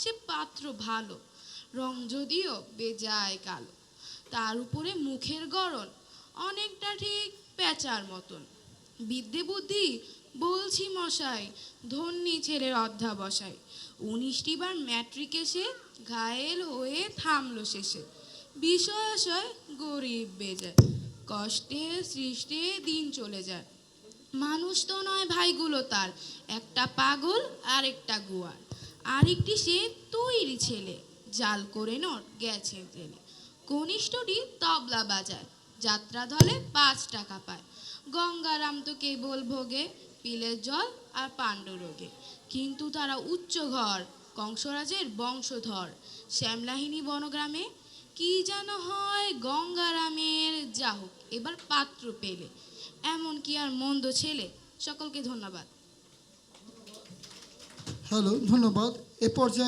সে পাত্র ভালো, রং যদিও বেজায় কালো, তার উপরে মুখের গড়ন অনেকটা ঠিক পেঁচার মতন। বিদ্যে বুদ্ধি বলছি মশাই, ধন্যী ছেলের অধ্যাবসায়। 19টি বার ম্যাট্রিক এসে ঘায়েল হয়ে থামলো শেষে। বিষয় আশয় গরিব বেজায়, কষ্টে সৃষ্টে দিন চলে যায়। মানুষ তো নয় ভাইগুলো তার, একটা পাগল আর একটা গোয়ার। আরেকটি সে তৈরি ছেলে, জাল করে নোট গেছে জেলে। কনিষ্ঠটি তবলা বাজায়, যাত্রা দলে 5 টাকা পায়। গঙ্গারাম তো কেবল ভোগে পিলের জল আর পাণ্ডুরোগে। কিন্তু তারা উচ্চ ঘর, কংসরাজের বংশধর। শ্যামলাহিনী বনগ্রামে কি যেন হয় গঙ্গারামের, যা হোক এবার পাত্র পেলে। এমন কি আর মন্দ ছেলে। সকলকে ধন্যবাদ। হ্যালো, ধন্যবাদ। এ পর্যায়ে